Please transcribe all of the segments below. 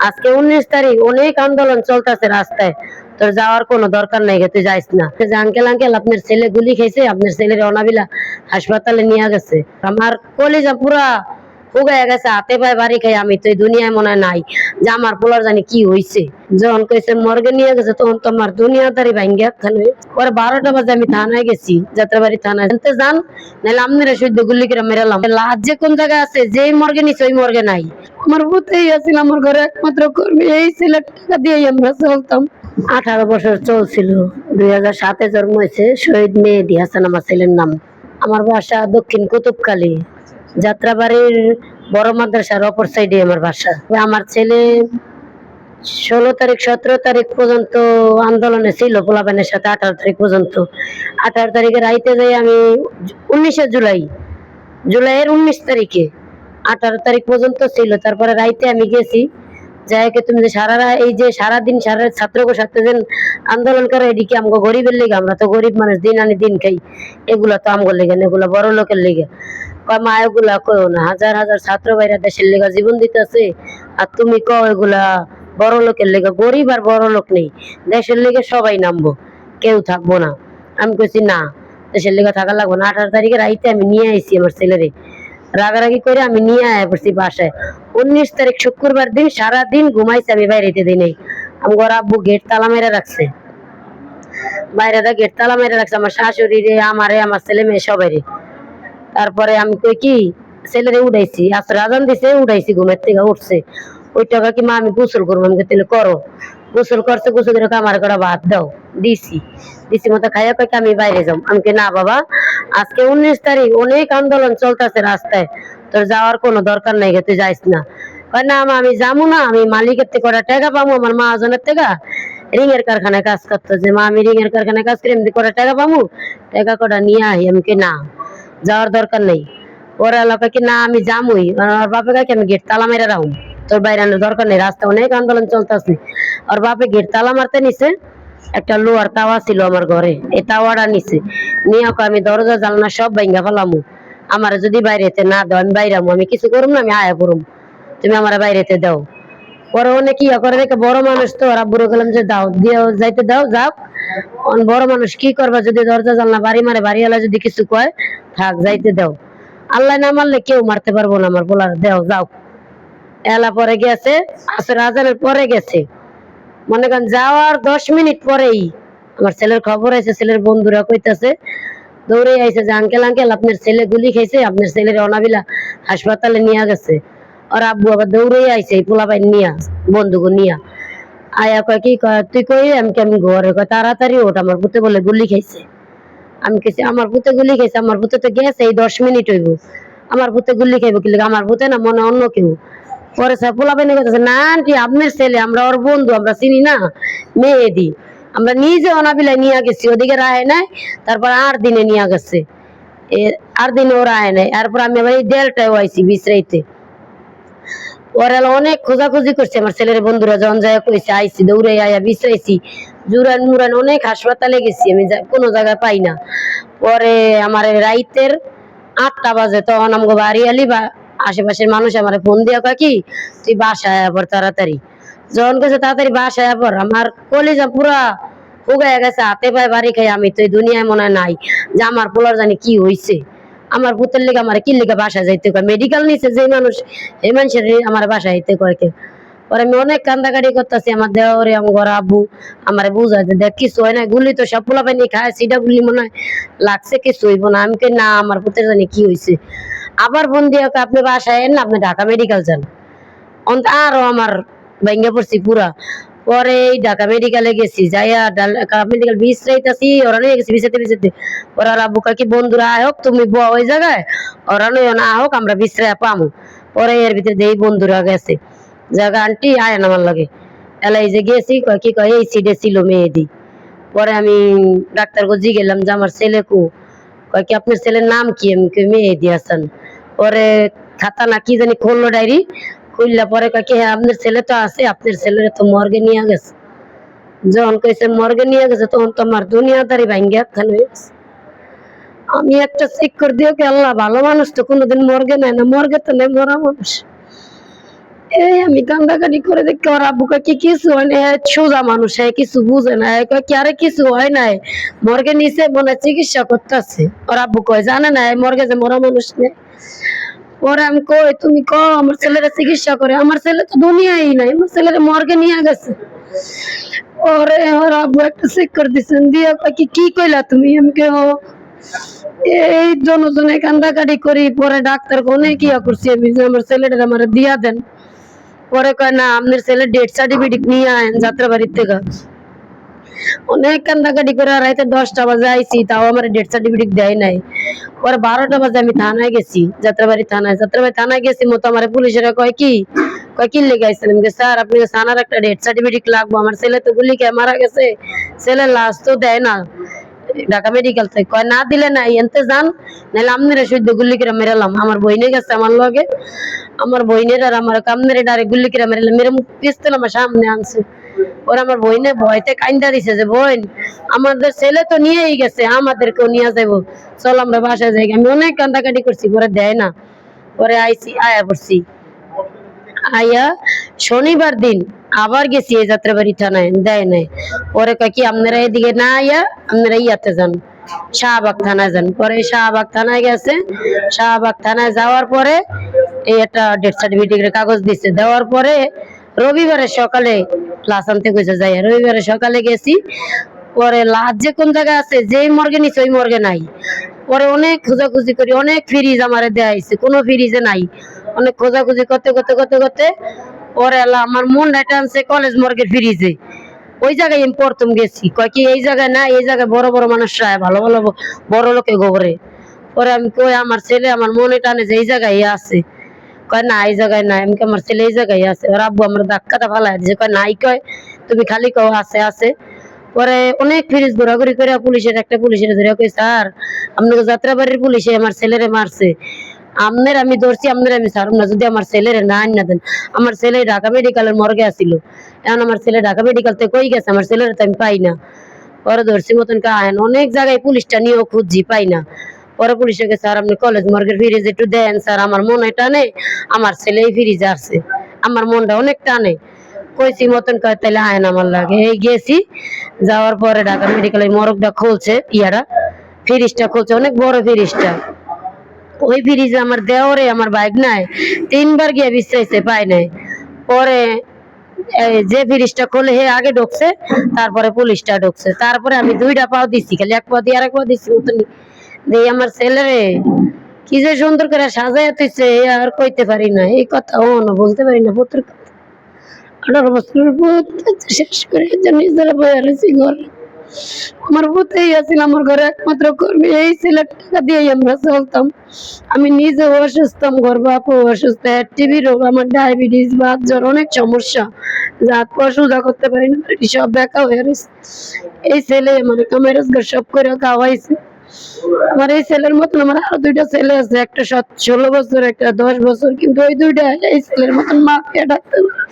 আজকে 19 তারিখ, অনেক আন্দোলন চলতেছে রাস্তায়। তোর যাওয়ার কোনো দরকার নাই, তুই যাইস না। আঙ্কেল আঙ্কেল আপনার ছেলে গুলি খেয়েছে, আপনার ছেলের অনাবিলা হাসপাতালে নিয়ে গেছে। আমার কলিজা পুরা উগায় গেছে, হাতে পায়ে বাড়ি খাই। আমি তো এই দুনিয়ায় মনে নাই যে আমার পোলার জানি কি হয়েছে। যখন কইছে মর্গে নিয়ে গেছে তখন তো আমার দুনিয়াদারি ভাঙ্গিয়া খানে। পরে 12টা বাজে আমি থানায় গেছি, যাত্রাবাড়ি থানায়। যান নাহলে আপনারা শুদ্ধ গুলি করে মেরালাম। লাশ যে কোন জায়গায় আছে, যেই মর্গে নিচ্ছে ওই মর্গে নাই। আমার বুতেই আছিল আমার ঘরে একমাত্র কর্মী, এই ছেলের টাকা দিয়েই আমরা চলতাম। 18 বছর চলছিল। 2007-এ জন্ম হয়েছে। শহীদ মেহেদী হাসান আমার ছেলের নাম। আমার বাসা দক্ষিণ কুতুবখালী, যাত্রাবাড়ির বড় মাদ্রাসার অপর সাইডে আমার বাসা। আমার ছেলে 16 তারিখ 17 তারিখ পর্যন্ত আন্দোলনে ছিল পোলাপানের সাথে। 18 তারিখ পর্যন্ত। 18 তারিখে রাইতে যাই আমি 19শে জুলাইয়ের 19 তারিখে 18 তারিখ পর্যন্ত ছিল। তারপরে রাইতে আমি গেছি, যাইকে তুমি যে এই যে সারাদিন সারা ছাত্রকে সাথে যে আন্দোলন করে, এদিকে আমগো গরিবের লেগে। আমরা তো গরিব মানুষ, দিন আনি দিন খাই। এগুলা তো আমগো লেগে না, এগুলা বড় লোকের লেগে। মা এগুলা কও না, হাজার হাজার ছাত্র ভাইরা দেশের লেগে জীবন দিতেছে, আর তুমি কও এগুলা বড় লোকের লেগে। গরিব আর বড় লোক নেই, দেশের লেগে সবাই নামবো, কেউ থাকবো না। আমি কইছি না, দেশের লেগে থাকা লাগবো না। 18 তারিখে রাইতে আমি নিয়ে আইছি আমার ছেলেরে, রাগারাগি করে আমি নিয়ে আয়া পড়ছি বাসায়। 19 তারিখ শুক্রবার দিন সারাদিন ঘুমাইছি আমি, বাইরেতে দিই নাই। আমার আব্বু গেট তালা মেরে রাখছে, বাইরে গেট তালা মেরে রাখছে। আমার শাশুড়ি রে, আমারে, আমার ছেলে মেয়ে সবাই। তারপরে আমি কই কি, ছেলেরে উঠাইছি, আসর আজান দিছে, উঠাইছি ঘুমের থেকে। উঠছে, ওই টাকা কি মা আমি গোসল করবো। আমি তাহলে করো। গোসল করছে, গোসল করে আমার করে ভাত দাও, দিছি। মতো খাইয়া কয়েক আমি বাইরে যাও। আমি না বাবা, আজকে 19 তারিখ, অনেক আন্দোলন চলতেছে রাস্তায়, তোর যাওয়ার কোনো দরকার নাই, তুই যাইস না। না মা আমি যাবো না, আমি মালিকের থেকে কটা টাকা পাবো, আমার মহাজনের থেকে। রিং এর কারখানায় কাজ করতো, যে মা আমি রিং এর কারখানায় কাজ করি, এমনি কটা টাকা পাবো, টাকা কটা নিয়ে আই। আমি না, যাওয়ার দরকার নেই। ওরা এলাকা কি না আমি যামই, আর বাপে কাকে আমি গেট তালা মেরে রাখুন, তোর বাইরে আনার দরকার নেই। রাস্তা অনেক আন্দোলন চলতেছে। আর বাপে গেট তালা মারতে নিছে। একটা লোহার তাওয়া ছিল আমার ঘরে, এই তাওয়াটা নিছে নিয়ে আমি দরজা জানলা সব ভাঙ্গা ফেলামু। আমার যদি বাইরেতে না দাও, আমি বাইরামু, আমি কিছু করুম না, আমি আয়া পড়ুম, তুমি আমার বাইরেতে দাও। পরে অনেক ইয়া করে রেখে, বড় মানুষ তো, ওরা বুড়ো গেলাম যে দাও, দিয়ে যাইতে দাও, যাও। বড় মানুষ কি করবা, যদি দরজা জানলা বাড়ি মারে, বাড়িওয়ালা যদি কিছু কয়, থাক যাইতে দাও। আল্লাহ না মারলে কেউ মারতে পারবো না আমার বলার, দেও যাও। এলা পরে গেছে, আসর আজানের পরে গেছে। মনে করেন যাওয়ার 10 মিনিট পরেই আমার ছেলের খবর আছে, ছেলের বন্ধুরা কইতাছে, দৌড়ে আইছে যে আঙ্কেল আঙ্কেল আপনার ছেলে গুলি খাইছে, আপনার ছেলের অনাবিলা হাসপাতালে নিয়ে গেছে। আর আব্বু আবার দৌড়ে আইছে এই পোলাপাই নিয়া, বন্ধুকে নিয়া। আয়া কয় কি কয়, তুই কই? আমি কেমন ঘরে। কয় তাড়াতাড়ি ওঠ, আমার পুতে বলে গুলি খাইছে। আমি কেছি আমার পুতে গুলি খাইছে? আমার পুতে তো গেছে, এই 10 মিনিট হইব। আমার পুতে গুলি খাইব কি লাগে? আমার পুতে না, মনে অন্য কেউ। পরে পোলাপাই নিয়ে গেছে, না আন্টি আপনার ছেলে, আমরা ওর বন্ধু, আমরা চিনি না, মেহেদী। আমরা নিজে অনাবিলায় নিয়ে গেছি, ওদিকে রায় নাই। তারপর 8 দিনে নিয়ে গেছে, 8 দিনে ওরা আয় নাই। তারপর আমি আবার এই 1:30টায় আইছি বিশ্রাইতে। ওরা অনেক খোঁজাখুঁজি করছে আমার ছেলের বন্ধুরা, যখন যায় কইছে আইছি, দৌড়ে আয়া বিশ্রাইছি। জুরান মুরান অনেক হাসপাতালে গেছি, আমি কোনো জায়গায় পাই না। পরে আমার রাইতের 8টা বাজে, তখন আমাকে বাড়ি আলি বা আশেপাশের মানুষ আমার ফোন দিয়া কয় কি, তুই বাসায় আবার তাড়াতাড়ি। যখন গেছে তাড়াতাড়ি বাসায় আবার, আমার কলিজা পুরা উগায় গেছে, হাতে পায়ে বাড়ি খাই। আমি তো এই দুনিয়ায় মনে নাই যে আমার পোলার জানি কি হয়েছে। আমার পুতের লেগে আমার কি লেগে বাসা যাইতে কয়, মেডিকেল নিছে যে মানুষ, এই মানুষের আমার বাসা যাইতে কয় কেউ। পরে আমি অনেক কান্দাকাটি করতেছি, আমার দেওরে আমার আব্বু আমার বুঝায় যে দেখ কিছু হয় না, গুলি তো সব পোলা পানি খায়, সেটা গুলি মনে হয় লাগছে, কিছু হইব না। আমি না, আমার পুতের জানি কি হয়েছে। আবার ফোন দিয়ে আপনি বাসায় এন না, আপনি ঢাকা মেডিকেল যান। আরো আমার ভেঙে পড়ছি পুরা। পরে এই ঢাকা মেডিকেলে গেছি, যাইয়া ঢাকা মেডিকেল বিশ্রাইতেছি, ওরা নিয়ে গেছি বিছাতে। ওরা আব্বু কি বন্ধুরা আহক, তুমি বউ ওই জায়গায়, ওরা নয় না আহক, আমরা বিশ্রায় পামু। পরে এর ভিতরে দেই বন্ধুরা গেছে, জায়গা আন্টি আয় না আমার লাগে। এলাই যে গেছি, কয় কি কয় এই সিটে ছিল মেহেদী। পরে আমি ডাক্তার গো গেলাম যে আমার ছেলে কো, কয় কি আপনার ছেলের নাম কি? আমি কই মেহেদী হাসান। পরে খাতা না কি জানি খুললো, ডায়েরি খুললা। পরে কয় কি হ্যাঁ আপনার ছেলে তো আছে, আপনার ছেলের তো মর্গে নিয়ে গেছে। যখন কইছে মর্গে নিয়ে গেছে, তখন তো আমার দুনিয়াদারি ভাঙ্গিয়া খান। আমি একটা চেক করে দিও কি, আল্লাহ ভালো মানুষ তো কোনোদিন মর্গে নেয় না, মর্গে তো নেই মরা মানুষ। এই আমি কান্দাকাটি করে দেখতে ওর আব্বু কয় কি কিছু হয় না, সোজা মানুষ কিছু বুঝে না, কয় কি আরে কিছু হয় নাই, মর্গে নিচে মনে চিকিৎসা করতেছে। ওর আব্বু কয় জানে না মর্গে যে মরা মানুষ নেই। পরে আমি কই তুমি কও আমার ছেলেরা চিকিৎসা করে, আমার ছেলে তো দুনিয়াই নাই, আমার ছেলেরা মর্গে নিয়ে গেছে। ওরে ওর আব্বু একটা চেক করে দিচ্ছেন দিয়ে কয় কি কইলা তুমি, আমি এই জনে কান্দাকাটি করি। পরে ডাক্তার অনেক ইয়া করছি আমি যে আমার ছেলেটা আমার দিয়া দেন। পরে কয় না আপনার ছেলে ডেথ সার্টিফিকেট নিয়ে আয়েন যাত্রাবাড়ির থেকে। অনেক কান্দাকাটি করে রাইতে 10টা বাজে আইছি, তাও আমার ডেথ সার্টিফিকেট দেয় নাই। পরে 12টা বাজে আমি থানায় গেছি, যাত্রাবাড়ি থানায় গেছি মতো আমার পুলিশেরা কয় কি লেগে আইছেন। স্যার আপনি থানার একটা ডেথ সার্টিফিকেট লাগবো, আমার ছেলে তো গুলি খেয়ে মারা গেছে, ছেলের লাশ তো দেয় না ঢাকা মেডিকেল থেকে। কয় না দিলে না এনতে যান, নাহলে আপনারা সদ্য গুলি করে মেরালাম। আমার বইনে গেছে আমার লগে, আমার বইনের আর আমার কামনের ডারে গুলি করে মেরালাম, মেরে পিস্তল আমার সামনে আনছে। ওরা আমার বইনে ভয়তে কান্দা দিছে যে বোন আমাদের ছেলে তো নিয়েই গেছে, আমাদেরকেও নিয়ে যাবো, চল আমরা বাসায় যাই। আমি অনেক কান্দাকাটি করছি, পরে দেয় না। পরে আয়া পড়ছি, আয়া শনিবার দিন আবার গেছি এই যাত্রাবাড়ি থানায়, দেয় নাই। পরে কয় কি আপনারা এদিকে না আইয়া আপনারা ইয়াতে যান, শাহবাগ থানায় যান। পরে শাহবাগ থানায় গেছে, শাহবাগ থানায় যাওয়ার পরে এই একটা ডেথ সার্টিফিকেটের কাগজ দিচ্ছে, দেওয়ার পরে রবিবারের সকালে লাশ আনতে কইছে যাই, রবিবারের সকালে গেছি। পরে লাশ যে কোন জায়গায় আছে, যেই মর্গে নিচ্ছে ওই মর্গে নাই। পরে অনেক খোঁজাখুঁজি করি, অনেক ফ্রিজ আমারে দেয়া হয়েছে, কোনো ফ্রিজে নাই। অনেক খোঁজাখুঁজি করতে পরে আমার মন টানছে কলেজ মর্গের ফ্রিজে, ওই জায়গায় আমি প্রথম গেছি। কয় কি এই জায়গায় না, এই জায়গায় বড় বড় মানুষরা ভালো ভালো বড় লোকে গোবরে। পরে আমি কই আমার ছেলে আমার মনে টানে যে এই জায়গায় আছে। কয় না এই জায়গায় নাই, আমি আমার ছেলে এই জায়গায় আছে। ওর আব্বু আমার ধাক্কাটা ফালাই যে কয় নাই, কয় তুমি খালি কও আছে। পরে অনেক ফ্রিজ ঘোরাঘুরি করে একটা পুলিশের ধরে কই স্যার আপনাকে যাত্রাবাড়ির পুলিশে আমার ছেলেরে মারছে, আপনার আমি ধরছি, আপনার আমি ছাড়ব না যদি আমার ছেলেরে না আইনা দেন। আমার ছেলে ঢাকা মেডিকেলের মর্গে আসিল, এখন আমার ছেলে ঢাকা মেডিকেল থেকে কই গেছে, আমার ছেলের তো আমি পাই না। পরে ধরছি মতন আহেন, অনেক জায়গায় পুলিশটা নিয়েও খুঁজছি, পাই না। পরে পুলিশে গেছে স্যার আপনি কলেজ মর্গের ফ্রিজ একটু দেন স্যার, আমার মনে টানে আমার ছেলে এই ফ্রিজে আছে, আমার মনটা অনেক টানে। কইছি মতন কয় তাহলে আহেন আমার লাগে। এই গেছি, যাওয়ার পরে ঢাকা মেডিকেলের মর্গটা খুলছে, ফ্রিজটা খুলছে, অনেক বড় ফ্রিজটা। ওই ফ্রিজে আমার দেওরে আমার বাইক নাই 3বার গিয়ে বিশ্রাইছে, পাই নাই। পরে যে ফ্রিজটা খোলে হে আগে ঢুকছে, তারপরে পুলিশটা ঢুকছে। তারপরে আমি 2টা পাও দিচ্ছি, খালি 1 পাও দিয়ে আর 1 পাও দিচ্ছি মতন দিয়ে আমার ছেলেরে কি যে সুন্দর করে সাজায় তুইছে আর কইতে পারি না, এই কথা বলতে পারি না। 18 বছরের শেষ করে নিজেরা বয়ে রয়েছি ঘরে। আমার বুতেই আছিল আমার ঘরে একমাত্র কর্মী, এই ছেলের টাকা দিয়েই আমরা চলতাম। আমি নিজে অসুস্থ, ঘর বাপও অসুস্থ, টিবি রোগ, আমার ডায়াবেটিস, বাত জ্বর, অনেক সমস্যা, জাত পা সোজা করতে পারি না, সব বেকা হয়ে গেছে। এই ছেলে আমার কামাই রোজগার সব করে খাওয়াইছে। আমার এই ছেলের মতন আমার আরো 2টা ছেলে আছে, একটা 16 বছর, একটা 10 বছর, কিন্তু ওই 2টা এই ছেলের মতন মা কে ডাকতে পারে।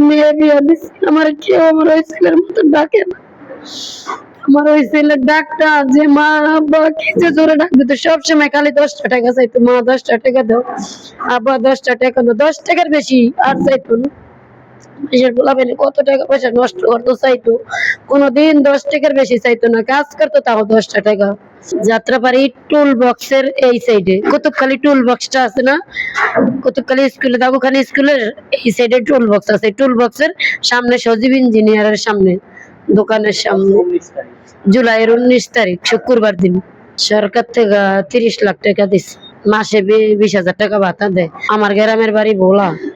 মেয়ে বিয়ে দিচ্ছি, আমার কেউ আমার ওই ছেলের মতন ডাকে না। আমার ওই ছেলের ডাকটা যে মা আব্বা কি যে জোরে ডাকবে, তো সবসময় খালি 10টা টাকা চাইতো, মা 10টা টাকা দাও, আব্বা 10টা টাকা দাও, 10 টাকার বেশি আর চাইতো না। কত টাকা পয়সা নষ্ট করতো, চাইতো কোনোদিন 10 টাকার বেশি চাইতো না, কাজ করতো তাও 10টা টাকা। যাত্রাবাড়ি টুল বক্সের এই সাইডে কুতুবখালী টুল বক্সটা আছে না, কুতুবখালী স্কুলে দাবুখালী স্কুলের এই সাইডে টুল বক্স আছে, টুল বক্সের সামনে সজীব ইঞ্জিনিয়ারের সামনে দোকানের সামনে। জুলাইয়ের 19 তারিখ শুক্রবার দিন সরকার থেকে 30 লাখ টাকা দিচ্ছে, মাসে 20,000 টাকা ভাতা দেয়। আমার গ্রামের বাড়ি ভোলা।